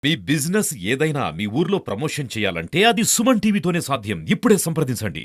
మీ business ఏదైనా మీ ఊర్లో promotion చేయాలంటే అది సుమన్ టీవీతోనే సాధ్యం. ఇప్పుడే సంప్రదించండి.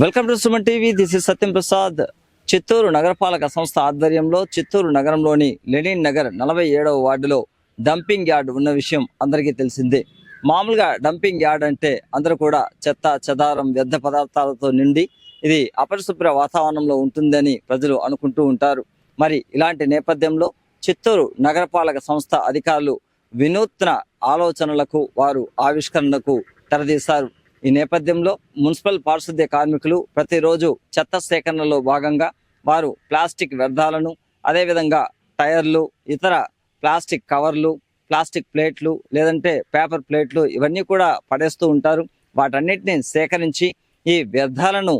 Welcome to Suman TV. This is Satyam Prasad. Chittoor నగరపాలక సంస్థ ఆధ్వర్యంలో చిత్తూరు నగరంలోని లెనిన్ నగర్ 47వ వార్డులో డంపింగ్ యార్డ్ ఉన్న విషయం అందరికీ తెలిసిందే. మామూలుగా డంపింగ్ యార్డ్ అంటే అందరూ కూడా చెత్త చెదారం వ్యర్థ పదార్థాలతో నిండి ఇది అపరిశుభ్ర వాతావరణంలో ఉంటుందని ప్రజలు అనుకుంటూ ఉంటారు. మరి ఇలాంటి నేపథ్యంలో చిత్తూరు నగరపాలక సంస్థ అధికారులు వినూత్న ఆలోచనలకు వారు ఆవిష్కరణకు తెరదీశారు. ఈ నేపథ్యంలో మున్సిపల్ పారిశుద్ధ్య కార్మికులు ప్రతిరోజు చెత్త సేకరణలో భాగంగా వారు ప్లాస్టిక్ వ్యర్థాలను, అదేవిధంగా టైర్లు, ఇతర ప్లాస్టిక్ కవర్లు, ప్లాస్టిక్ ప్లేట్లు, లేదంటే పేపర్ ప్లేట్లు ఇవన్నీ కూడా పడేస్తూ ఉంటారు. వాటన్నిటిని సేకరించి ఈ వ్యర్థాలను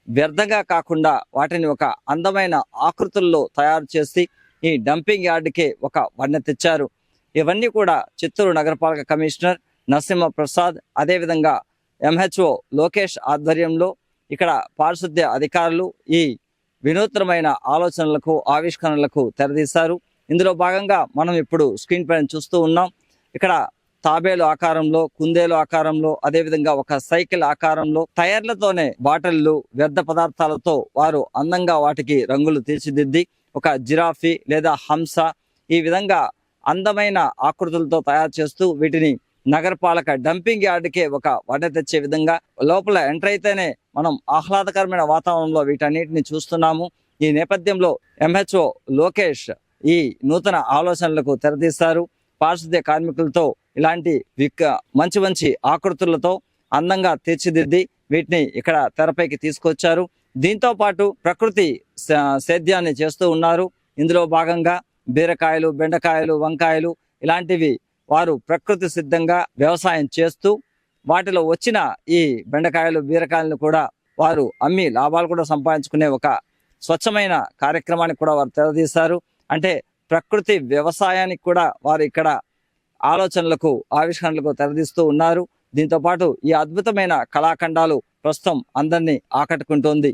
వ్యర్థంగా కాకుండా వాటిని ఒక అందమైన ఆకృతుల్లో తయారు చేసి ఈ డంపింగ్ యార్డ్కి ఒక వన్నె తెచ్చారు. ఇవన్నీ కూడా చిత్తూరు నగరపాలక కమిషనర్ నరసింహ ప్రసాద్, అదేవిధంగా ఎంహెచ్ఓ లోకేష్ ఆధ్వర్యంలో ఇక్కడ పారిశుద్ధ్య అధికారులు ఈ వినూత్నమైన ఆలోచనలకు ఆవిష్కరణలకు తెరదీశారు. ఇందులో భాగంగా మనం ఇప్పుడు స్క్రీన్ పైన చూస్తూ ఉన్నాం. ఇక్కడ తాబేలు ఆకారంలో, కుందేలు ఆకారంలో, అదేవిధంగా ఒక సైకిల్ ఆకారంలో టైర్లతోనే బాటిళ్లు, వ్యర్థ పదార్థాలతో వారు అందంగా వాటికి రంగులు తీర్చిదిద్ది ఒక జిరాఫీ లేదా హంస ఈ విధంగా అందమైన ఆకృతులతో తయారు చేస్తూ వీటిని నగరపాలక డంపింగ్ యార్డ్కే ఒక వడ్డ తెచ్చే విధంగా లోపల ఎంటర్ అయితేనే మనం ఆహ్లాదకరమైన వాతావరణంలో వీటన్నిటిని చూస్తున్నాము. ఈ నేపథ్యంలో ఎంహెచ్ఓ లోకేష్ ఈ నూతన ఆలోచనలకు తెరతీస్తారు. పారిశుద్ధ్య కార్మికులతో ఇలాంటి మంచి మంచి ఆకృతులతో అందంగా తీర్చిదిద్ది వీటిని ఇక్కడ తెరపైకి తీసుకొచ్చారు. దీంతో పాటు ప్రకృతి సేద్యాన్ని చేస్తూ ఉన్నారు. ఇందులో భాగంగా బీరకాయలు, బెండకాయలు, వంకాయలు ఇలాంటివి వారు ప్రకృతి సిద్ధంగా వ్యవసాయం చేస్తూ వాటిలో వచ్చిన ఈ బెండకాయలు, బీరకాయలను కూడా వారు అమ్మి లాభాలు కూడా సంపాదించుకునే ఒక స్వచ్ఛమైన కార్యక్రమానికి కూడా వారు తెరదీశారు. అంటే ప్రకృతి వ్యవసాయానికి కూడా వారు ఇక్కడ ఆలోచనలకు ఆవిష్కరణలకు తెరదీస్తూ ఉన్నారు. దీంతో పాటు ఈ అద్భుతమైన కళాఖండాలు ప్రస్తుతం అందరినీ ఆకట్టుకుంటోంది.